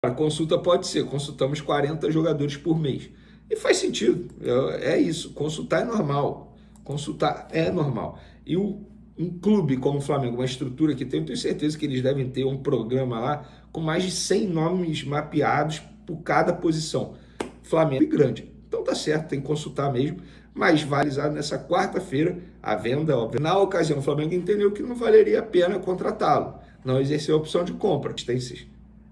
A consulta pode ser, consultamos 40 jogadores por mês. E faz sentido, é isso, consultar é normal. Consultar é normal. E um clube como o Flamengo, uma estrutura que tem, eu tenho certeza que eles devem ter um programa lá com mais de 100 nomes mapeados por cada posição. Flamengo é grande. Então tá certo, tem que consultar mesmo. Mas valizado nessa quarta-feira a venda, óbvio. Na ocasião, o Flamengo entendeu que não valeria a pena contratá-lo. Não exerceu a opção de compra.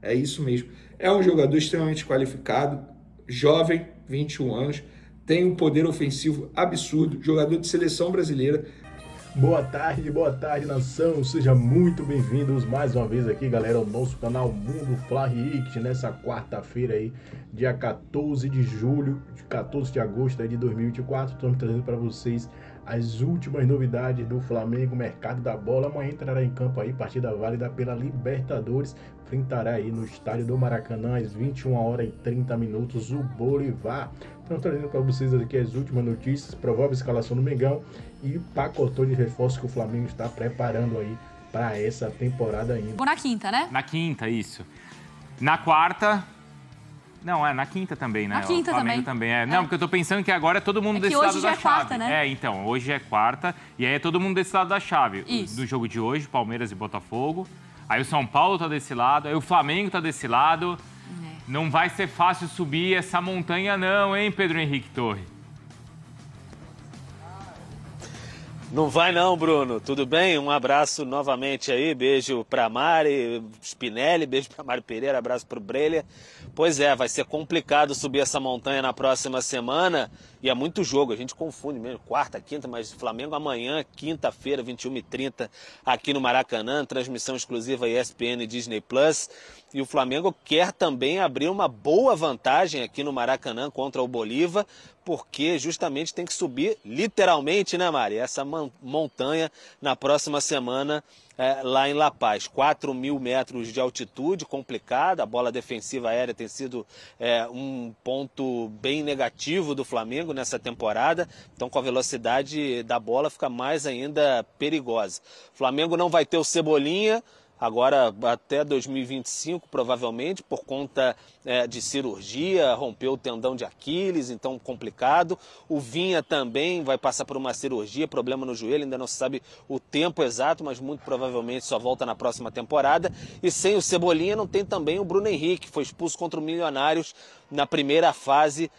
É isso mesmo. É um jogador extremamente qualificado, jovem, 21 anos, tem um poder ofensivo absurdo, jogador de seleção brasileira. Boa tarde, nação. Sejam muito bem-vindos mais uma vez aqui, galera, ao nosso canal Mundo Fla React, nessa quarta-feira aí, dia 14 de julho, 14 de agosto aí de 2024. Estamos trazendo para vocês as últimas novidades do Flamengo, mercado da bola. Amanhã entrará em campo aí, partida válida pela Libertadores. Enfrentará aí no estádio do Maracanã às 21h30 o Bolívar. Estamos trazendo para vocês aqui as últimas notícias, provável escalação do Mengão e pacotão de reforços que o Flamengo está preparando aí para essa temporada ainda. Ou na quinta, né? Na quinta, isso. Na quarta... Não, na quinta também, né? Na quinta o Flamengo também. Não, porque eu tô pensando que agora é todo mundo desse lado da chave. Quarta, né? Então, hoje é quarta e aí é todo mundo desse lado da chave. Isso. Do jogo de hoje, Palmeiras e Botafogo. Aí o São Paulo tá desse lado, aí o Flamengo tá desse lado. Não vai ser fácil subir essa montanha não, hein, Pedro Henrique Torre? Não vai não, Bruno. Tudo bem? Um abraço novamente aí. Beijo pra Mari Spinelli, beijo pra Mário Pereira, abraço pro Brelha. Pois é, vai ser complicado subir essa montanha na próxima semana. E é muito jogo, a gente confunde mesmo. Quarta, quinta, mas Flamengo amanhã, quinta-feira, 21h30, aqui no Maracanã. Transmissão exclusiva ESPN e Disney Plus. E o Flamengo quer também abrir uma boa vantagem aqui no Maracanã contra o Bolívar, porque justamente tem que subir literalmente, né, Mari? Essa montanha na próxima semana lá em La Paz. 4.000 metros de altitude, complicada. A bola defensiva aérea tem sido um ponto bem negativo do Flamengo nessa temporada. Então, com a velocidade da bola, fica mais ainda perigosa. O Flamengo não vai ter o Cebolinha agora até 2025, provavelmente, por conta de cirurgia, rompeu o tendão de Aquiles, então complicado. O Vinha também vai passar por uma cirurgia, problema no joelho, ainda não se sabe o tempo exato, mas muito provavelmente só volta na próxima temporada. E sem o Cebolinha não tem também o Bruno Henrique, que foi expulso contra o Milionários na primeira fase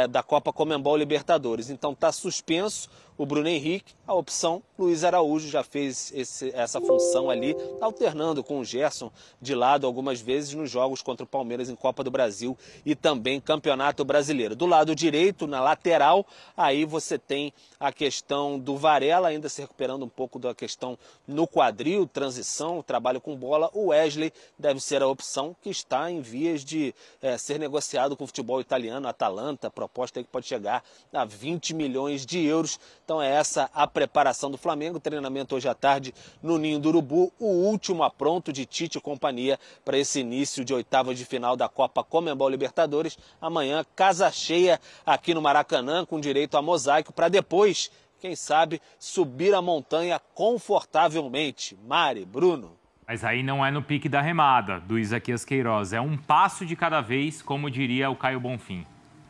da Copa Conmebol Libertadores. Então está suspenso o Bruno Henrique, a opção Luiz Araújo já fez essa função ali, alternando com o Gerson de lado algumas vezes nos jogos contra o Palmeiras em Copa do Brasil e também Campeonato Brasileiro. Do lado direito, na lateral, aí você tem a questão do Varela, ainda se recuperando um pouco da questão no quadril, transição, trabalho com bola. O Wesley deve ser a opção que está em vias de ser negociado com o futebol italiano, Atalanta, proposta aí que pode chegar a 20 milhões de euros. Então é essa a preparação do Flamengo, treinamento hoje à tarde no Ninho do Urubu, o último apronto de Tite e companhia para esse início de oitavas de final da Copa Conmebol Libertadores. Amanhã, casa cheia aqui no Maracanã, com direito a mosaico, para depois, quem sabe, subir a montanha confortavelmente. Mari, Bruno. Mas aí não é no pique da remada, do Isaquias Queiroz. É um passo de cada vez, como diria o Caio Bonfim.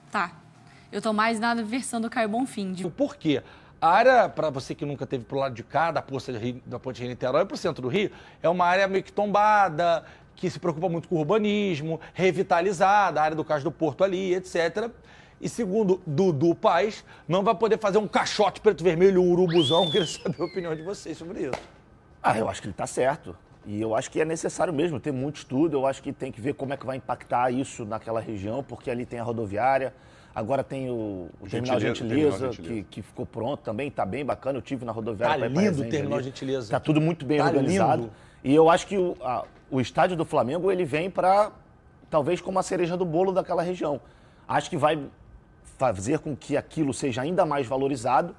Tá. Eu tô mais na versão do Caio Bonfim. Por quê? A área, para você que nunca teve pro lado de cá, da Ponte Rio-Niterói pro centro do Rio, é uma área meio que tombada, que se preocupa muito com o urbanismo, revitalizada, a área do Cais do Porto ali, etc. E segundo Dudu Paes, não vai poder fazer um caixote preto-vermelho, um urubuzão. Queria saber a opinião de vocês sobre isso. Eu acho que ele está certo. E eu acho que é necessário mesmo ter muito estudo. Eu acho que tem que ver como é que vai impactar isso naquela região, porque ali tem a rodoviária. Agora tem o Terminal Gentileza, que ficou pronto também, está bem bacana. Eu tive na rodoviária. Tá lindo o Terminal Gentileza. Está tudo muito bem organizado. Lindo. E eu acho que o estádio do Flamengo, ele vem para, talvez, como a cereja do bolo daquela região. Acho que vai fazer com que aquilo seja ainda mais valorizado.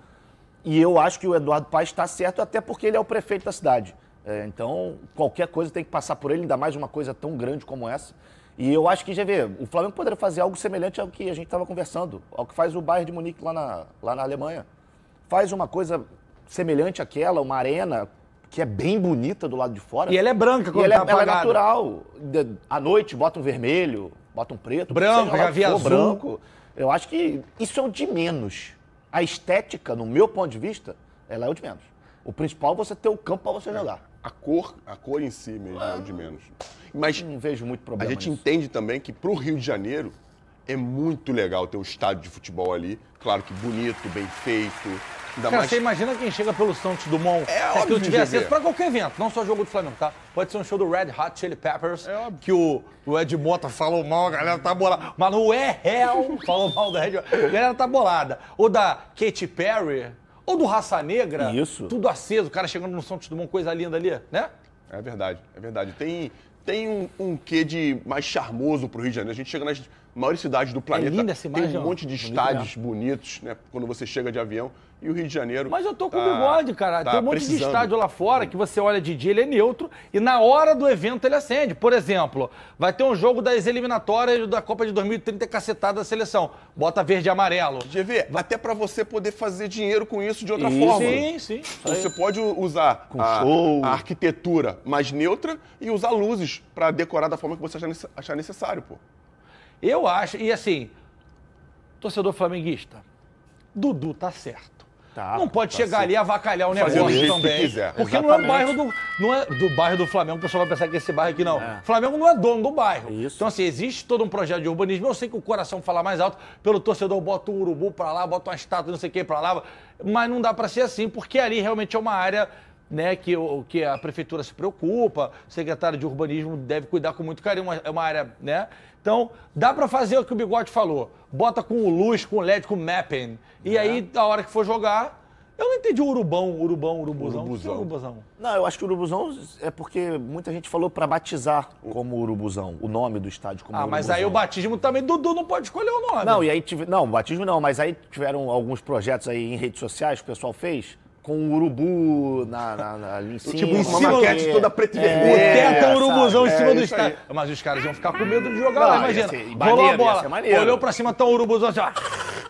E eu acho que o Eduardo Paes está certo, até porque ele é o prefeito da cidade. Então, qualquer coisa tem que passar por ele, ainda mais uma coisa tão grande como essa. E eu acho que, já vê, o Flamengo poderia fazer algo semelhante ao que a gente estava conversando, ao que faz o Bayern de Munique lá na Alemanha. Faz uma coisa semelhante àquela, uma arena, que é bem bonita do lado de fora. E ela é branca quando tá ela é apagada. natural. À noite, bota um vermelho, bota um preto. Branco, seja lá já vi o que for, azul. branco. Eu acho que isso é o de menos. A estética, no meu ponto de vista, ela é o de menos. O principal é você ter o campo para você jogar. A cor em si mesmo é o de menos. Mas Não vejo muito a problema gente nisso. entende também que pro Rio de Janeiro é muito legal ter um estádio de futebol ali. Claro que bonito, bem feito. Ainda Cara, mais... você imagina quem chega pelo Santos Dumont, É se aquilo óbvio, tiver acesso GV. pra qualquer evento, não só jogo do Flamengo, tá? Pode ser um show do Red Hot Chili Peppers, que o Ed Mota falou mal, a galera tá bolada. Mas não é real, falou mal da Red Hot, a galera tá bolada. Ou da Katy Perry, ou do Raça Negra. Isso. Tudo aceso, o cara chegando no Santos Dumont, coisa linda ali, né? É verdade, é verdade. Tem um quê de mais charmoso pro Rio de Janeiro. A gente chega nas maiores cidades do planeta. linda essa imagem, tem um ó. monte de estádios bonitos, né? Quando você chega de avião. E o Rio de Janeiro. Mas eu tô com o bigode, cara. tá Tem um monte de precisando. estádio lá fora que você olha de dia, ele é neutro, e na hora do evento ele acende. Por exemplo, vai ter um jogo das eliminatórias da Copa de 2030 cacetada da seleção. Bota verde e amarelo. GV, até pra você poder fazer dinheiro com isso de outra forma. Sim, sim. Você pode usar show. a arquitetura mais neutra e usar luzes pra decorar da forma que você achar necessário, pô. Eu acho, e assim, torcedor flamenguista, Dudu tá certo. Tá, não pode tá chegar certo. ali e avacalhar o Fazer do negócio jeito que também. quiser. Porque não é o bairro do bairro do Flamengo, o pessoal vai pensar que esse bairro aqui não. O Flamengo não é dono do bairro. Isso. Então, assim, existe todo um projeto de urbanismo. Eu sei que o coração fala mais alto, pelo torcedor bota um urubu pra lá, bota uma estátua, não sei o que pra lá, mas não dá pra ser assim, porque ali realmente é uma área, né, que a prefeitura se preocupa, o secretário de urbanismo deve cuidar com muito carinho, é uma área, né? Então, dá pra fazer o que o Bigode falou. Bota com luz, com LED, com mapping. E aí, a hora que for jogar, eu não entendi o urubuzão. O que é urubuzão? Não, eu acho que o Urubuzão é porque muita gente falou pra batizar como Urubuzão, o nome do estádio como Urubuzão. Mas aí o batismo também, Dudu não pode escolher o nome. Não, e aí não, batismo não, mas aí tiveram alguns projetos aí em redes sociais que o pessoal fez com o urubu ali em cima. Tipo, uma maquete toda preta e O vermelha. teto é um urubuzão em sabe? cima do É, isso aí. estádio. Mas os caras iam ficar com medo de jogar Não, lá, ia imagina. ser Rolou maneiro, a ia bola, ser maneiro. olhou pra cima, tá um urubuzão assim, ó.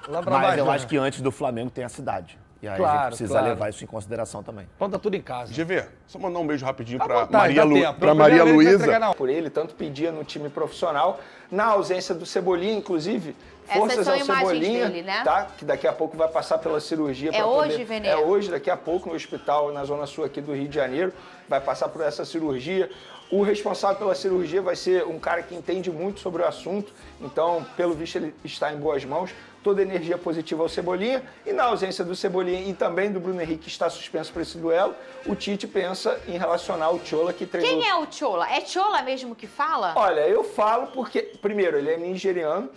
Lá pra Mas baixo. eu né? acho que antes do Flamengo tem a cidade. E aí a Claro, gente precisa claro. levar isso em consideração também. Então tá tudo em casa. GV, só mandar um beijo rapidinho Tá à pra vontade, dá tempo. Pra Não, Maria primeira vez que vai Luísa. entregar, não. Por ele, tanto pedia no time profissional, na ausência do Cebolinha, inclusive, Essas forças são ao imagens Cebolinha, dele, né? tá? Que daqui a pouco vai passar pela cirurgia. É pra hoje, poder... Venê? É hoje, daqui a pouco, no hospital, na Zona Sul aqui do Rio de Janeiro, vai passar por essa cirurgia. O responsável pela cirurgia vai ser um cara que entende muito sobre o assunto, então, pelo visto, ele está em boas mãos. Toda energia positiva ao Cebolinha, e na ausência do Cebolinha e também do Bruno Henrique, que está suspenso para esse duelo, o Tite pensa em relacionar o Chola, que treinou... Quem é o Chola? É Chola mesmo que fala? Olha, eu falo porque, primeiro, ele é nigeriano,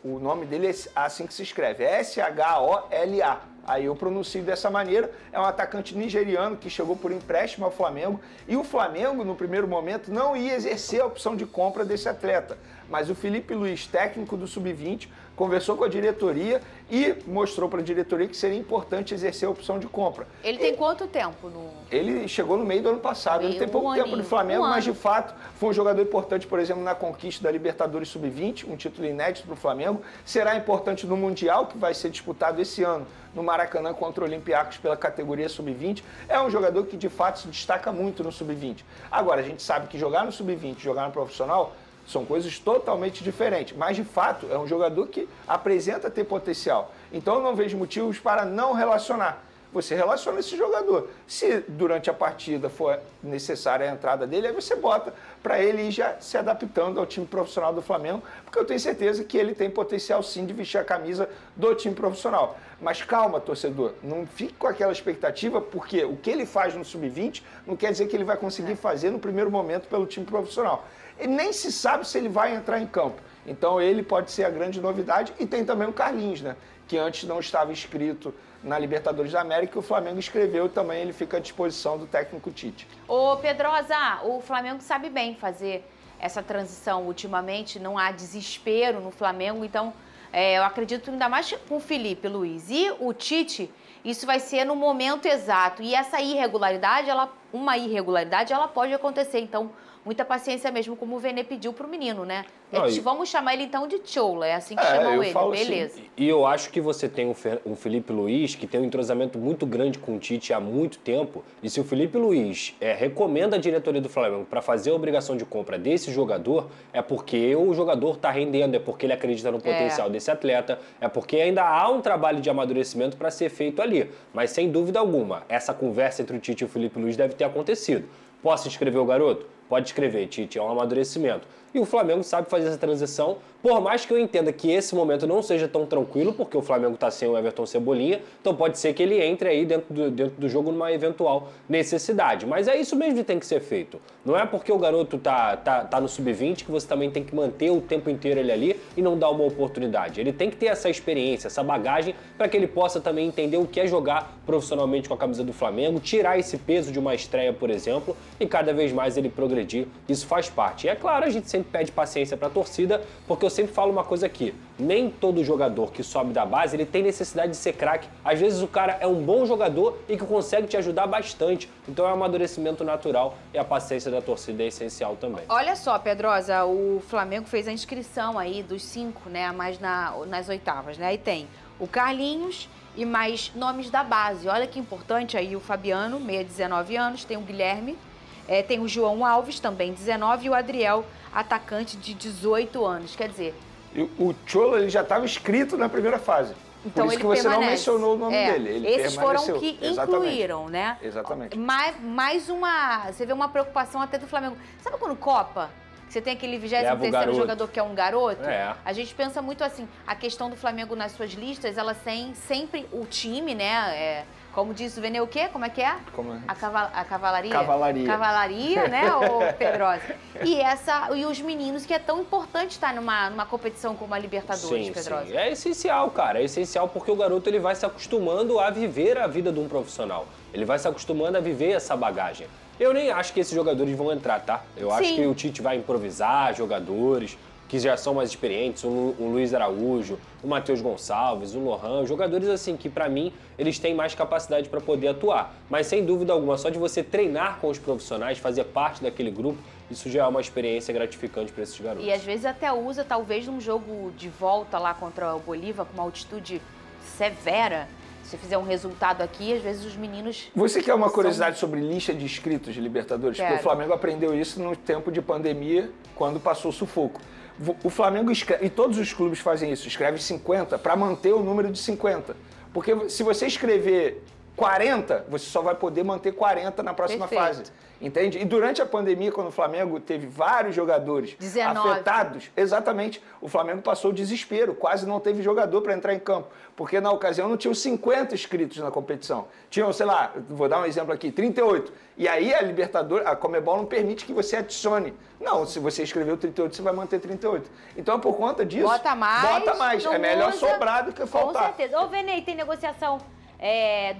o nome dele é assim que se escreve, S-H-O-L-A. Aí eu pronuncio dessa maneira, é um atacante nigeriano que chegou por empréstimo ao Flamengo, e o Flamengo, no primeiro momento, não ia exercer a opção de compra desse atleta. Mas o Felipe Luiz, técnico do Sub-20, conversou com a diretoria e mostrou para a diretoria que seria importante exercer a opção de compra. Ele tem quanto tempo no... Ele chegou no meio do ano passado, ele tem pouco tempo no Flamengo, mas de fato foi um jogador importante, por exemplo, na conquista da Libertadores Sub-20, um título inédito para o Flamengo. Será importante no Mundial, que vai ser disputado esse ano no Maracanã contra o Olympiacos pela categoria Sub-20. É um jogador que de fato se destaca muito no Sub-20. Agora, a gente sabe que jogar no Sub-20 e jogar no profissional são coisas totalmente diferentes, mas de fato é um jogador que apresenta ter potencial. Então eu não vejo motivos para não relacionar. Você relaciona esse jogador. Se durante a partida for necessária a entrada dele, aí você bota para ele ir já se adaptando ao time profissional do Flamengo, porque eu tenho certeza que ele tem potencial sim de vestir a camisa do time profissional. Mas calma, torcedor, não fique com aquela expectativa, porque o que ele faz no Sub-20 não quer dizer que ele vai conseguir fazer no primeiro momento pelo time profissional. E nem se sabe se ele vai entrar em campo. Então ele pode ser a grande novidade. E tem também o Carlinhos, né? Que antes não estava inscrito na Libertadores da América, o Flamengo escreveu e também ele fica à disposição do técnico Tite. Ô Pedrosa, o Flamengo sabe bem fazer essa transição ultimamente, não há desespero no Flamengo, então eu acredito ainda mais com o Felipe Luiz e o Tite, isso vai ser no momento exato. E essa irregularidade, uma irregularidade, ela pode acontecer, então muita paciência mesmo, como o Vene pediu pro menino, né? Não, Vamos chamar ele então de Chola, é assim que chamam ele, beleza. Assim, e eu acho que você tem um Felipe Luiz que tem um entrosamento muito grande com o Tite há muito tempo, e se o Felipe Luiz recomenda a diretoria do Flamengo para fazer a obrigação de compra desse jogador, é porque o jogador está rendendo, é porque ele acredita no potencial desse atleta, é porque ainda há um trabalho de amadurecimento para ser feito ali. Mas sem dúvida alguma, essa conversa entre o Tite e o Felipe Luiz deve ter acontecido. Posso inscrever o garoto? Pode escrever, Tite, é um amadurecimento. E o Flamengo sabe fazer essa transição, por mais que eu entenda que esse momento não seja tão tranquilo, porque o Flamengo está sem o Everton Cebolinha, então pode ser que ele entre aí dentro do jogo numa eventual necessidade. Mas é isso mesmo que tem que ser feito. Não é porque o garoto tá no sub-20 que você também tem que manter o tempo inteiro ele ali e não dar uma oportunidade. Ele tem que ter essa experiência, essa bagagem, para que ele possa também entender o que é jogar profissionalmente com a camisa do Flamengo, tirar esse peso de uma estreia, por exemplo, e cada vez mais ele progredir. Isso faz parte. E é claro, a gente sempre pede paciência para a torcida, porque eu sempre falo uma coisa aqui, nem todo jogador que sobe da base, ele tem necessidade de ser craque. Às vezes o cara é um bom jogador e que consegue te ajudar bastante. Então é um amadurecimento natural e a paciência da torcida é essencial também. Olha só, Pedrosa, o Flamengo fez a inscrição aí dos 5, né, a mais nas oitavas, né? Aí tem o Carlinhos e mais nomes da base. Olha que importante aí o Fabiano, meia 19 anos, tem o Guilherme, tem o João Alves, também 19, e o Adriel, atacante de 18 anos. Quer dizer... O Chola, ele já estava inscrito na primeira fase. Então, por isso que você não mencionou o nome dele. Ele esses permaneceu. foram que incluíram, né? Exatamente. Mais uma... Você vê uma preocupação até do Flamengo. Sabe quando Copa? Você tem aquele 23º jogador que é um garoto? A gente pensa muito assim, a questão do Flamengo nas suas listas, ela tem sempre o time, né? Como disse o Vene, o quê? Como é que é? A cavalaria? Cavalaria, né, ô Pedrosa? E os meninos, que é tão importante estar numa competição como a Libertadores, Pedrosa. Sim. É essencial, cara. É essencial porque o garoto ele vai se acostumando a viver a vida de um profissional. Ele vai se acostumando a viver essa bagagem. Eu nem acho que esses jogadores vão entrar, tá? Eu acho que o Tite vai improvisar jogadores que já são mais experientes, o Luiz Araújo, o Matheus Gonçalves, o Lohan, jogadores assim que pra mim eles têm mais capacidade para poder atuar. Mas sem dúvida alguma, só de você treinar com os profissionais, fazer parte daquele grupo, isso já é uma experiência gratificante para esses garotos. E às vezes até usa, talvez, num jogo de volta lá contra o Bolívar, com uma altitude severa. Se fizer um resultado aqui, às vezes os meninos... Você quer uma curiosidade sobre lista de inscritos de Libertadores? Quero. Porque o Flamengo aprendeu isso no tempo de pandemia, quando passou o sufoco. O Flamengo escreve, e todos os clubes fazem isso, escreve 50 para manter o número de 50. Porque se você escrever 40, você só vai poder manter 40 na próxima fase. Entende? E durante a pandemia, quando o Flamengo teve vários jogadores 19. afetados, exatamente, o Flamengo passou o desespero, quase não teve jogador para entrar em campo, porque na ocasião não tinham 50 inscritos na competição. Tinham, sei lá, vou dar um exemplo aqui, 38. E aí a Libertadores, a Conmebol não permite que você adicione. Não, se você escreveu 38, você vai manter 38. Então, por conta disso, bota mais. É melhor sobrar do que faltar. Com certeza. Ô, Vene, tem negociação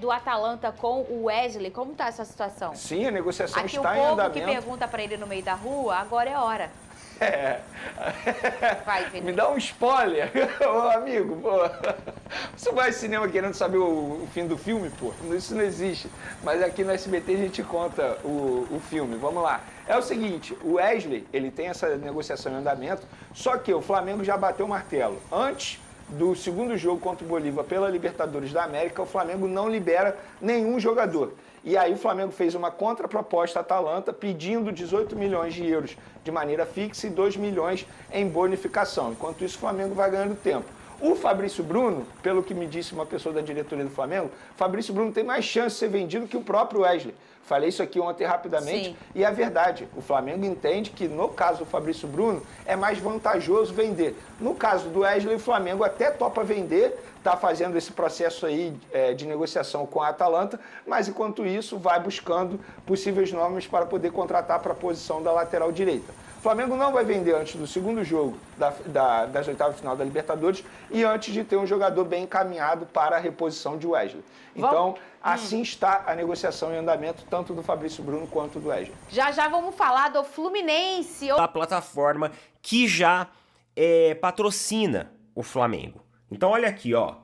do Atalanta com o Wesley? Como tá essa situação? Sim, a negociação aqui está em andamento. Aqui o povo que pergunta para ele no meio da rua, agora é a hora. Vai, Vene. Me dá um spoiler, ô amigo. Pô. Você vai ao cinema querendo saber o fim do filme, pô? Isso não existe. Mas aqui no SBT a gente conta o filme. Vamos lá. É o seguinte, o Wesley, ele tem essa negociação em andamento, só que o Flamengo já bateu o martelo. Antes do segundo jogo contra o Bolívar pela Libertadores da América, o Flamengo não libera nenhum jogador. E aí o Flamengo fez uma contraproposta à Atalanta pedindo 18 milhões de euros de maneira fixa e 2 milhões em bonificação. Enquanto isso, o Flamengo vai ganhando tempo. O Fabrício Bruno, pelo que me disse uma pessoa da diretoria do Flamengo, Fabrício Bruno tem mais chance de ser vendido que o próprio Wesley. Falei isso aqui ontem rapidamente. Sim. E é verdade. O Flamengo entende que, no caso do Fabrício Bruno, é mais vantajoso vender. No caso do Wesley, o Flamengo até topa vender, está fazendo esse processo aí de negociação com a Atalanta, mas enquanto isso vai buscando possíveis nomes para poder contratar para a posição da lateral direita. O Flamengo não vai vender antes do segundo jogo das oitavas de final da Libertadores e antes de ter um jogador bem encaminhado para a reposição de Wesley. Então, assim está a negociação em andamento, tanto do Fabrício Bruno quanto do Wesley. Já vamos falar do Fluminense. A plataforma que já patrocina o Flamengo. Então, olha aqui, ó.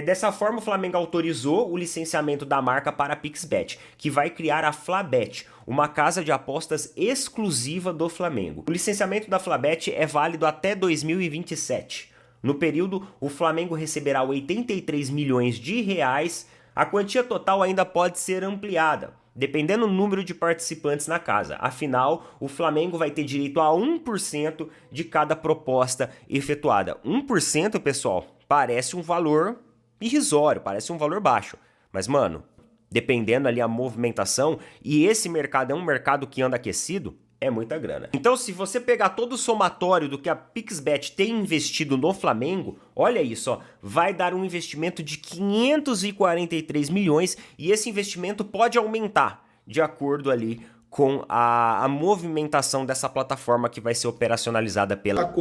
Dessa forma, o Flamengo autorizou o licenciamento da marca para a Pixbet, que vai criar a Flabet, uma casa de apostas exclusiva do Flamengo. O licenciamento da Flabet é válido até 2027. No período, o Flamengo receberá 83 milhões de reais. A quantia total ainda pode ser ampliada, dependendo do número de participantes na casa. Afinal, o Flamengo vai ter direito a 1% de cada proposta efetuada. 1%, pessoal, parece um valor irrisório, parece um valor baixo. Mas, mano, dependendo ali a movimentação, e esse mercado é um mercado que anda aquecido, é muita grana. Então, se você pegar todo o somatório do que a Pixbet tem investido no Flamengo, olha isso, ó, vai dar um investimento de 543 milhões e esse investimento pode aumentar de acordo ali com a movimentação dessa plataforma que vai ser operacionalizada pela...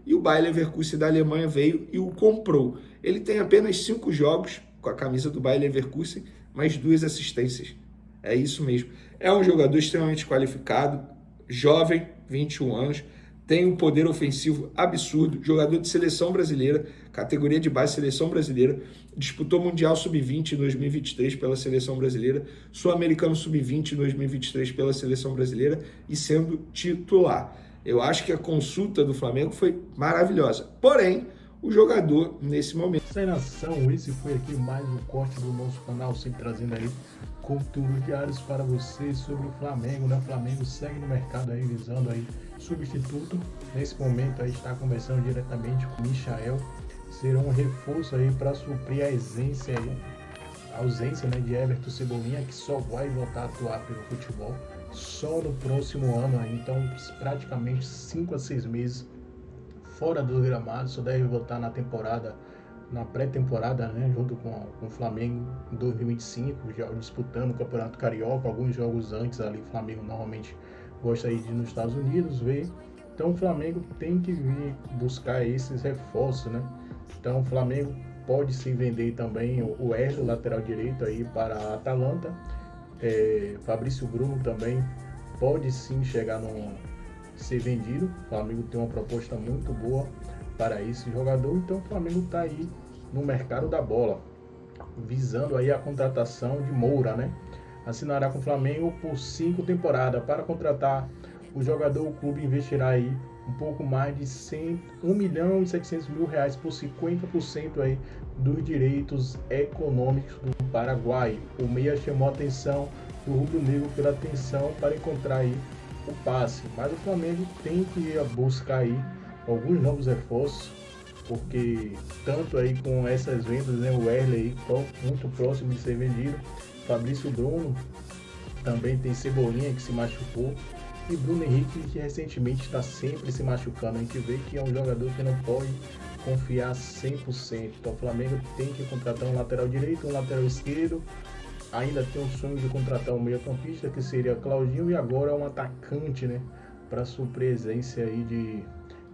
E o Bayer Leverkusen da Alemanha veio e o comprou. Ele tem apenas 5 jogos com a camisa do Bayer Leverkusen, mais 2 assistências. É isso mesmo. É um jogador extremamente qualificado, jovem, 21 anos, tem um poder ofensivo absurdo, jogador de seleção brasileira, categoria de base seleção brasileira, disputou Mundial Sub-20 em 2023 pela seleção brasileira, Sul-Americano Sub-20 em 2023 pela seleção brasileira e sendo titular. Eu acho que a consulta do Flamengo foi maravilhosa, porém, o jogador nesse momento. Sem nação, esse foi aqui mais um corte do nosso canal, sempre trazendo aí conteúdos diários para vocês sobre o Flamengo, né? O Flamengo segue no mercado aí, visando aí substituto. Nesse momento aí está conversando diretamente com o Michael, será um reforço aí para suprir a ausência, né, de Everton Cebolinha, que só vai voltar a atuar pelo futebol só no próximo ano aí, então praticamente 5 a 6 meses fora dos gramados, só deve voltar na temporada, na pré-temporada, né, junto com o Flamengo em 2025, já disputando o Campeonato Carioca, alguns jogos antes ali. O Flamengo normalmente gosta aí de ir nos Estados Unidos ver, então o Flamengo tem que vir buscar esses reforços, né? Então o Flamengo pode sim vender também o Erlo, lateral direito aí para a Atalanta. Fabrício Bruno também pode sim chegar ser vendido. O Flamengo tem uma proposta muito boa para esse jogador, então o Flamengo está aí no mercado da bola, visando aí a contratação de Moura, né? Assinará com o Flamengo por 5 temporadas. Para contratar o jogador, o clube investirá aí um pouco mais de 1.700.000 reais por 50% aí dos direitos econômicos do Paraguai. O meia chamou a atenção do rubro-negro pela atenção para encontrar aí o passe, mas o Flamengo tem que ir buscar aí alguns novos reforços, porque tanto aí com essas vendas, né, o Erle aí muito próximo de ser vendido, Fabrício Bruno, também tem Cebolinha que se machucou, e Bruno Henrique que recentemente está sempre se machucando. A gente vê que é um jogador que não pode confiar 100%, então o Flamengo tem que contratar um lateral direito, um lateral esquerdo. Ainda tem o sonho de contratar um meio-campista, que seria Claudinho, e agora um atacante, né, para sua presença aí de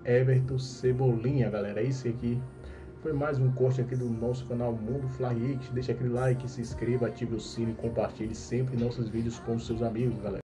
Everton Cebolinha, galera. Esse aqui foi mais um corte aqui do nosso canal Mundo Fly Hicks. Deixa aquele like, se inscreva, ative o sino e compartilhe sempre nossos vídeos com seus amigos, galera.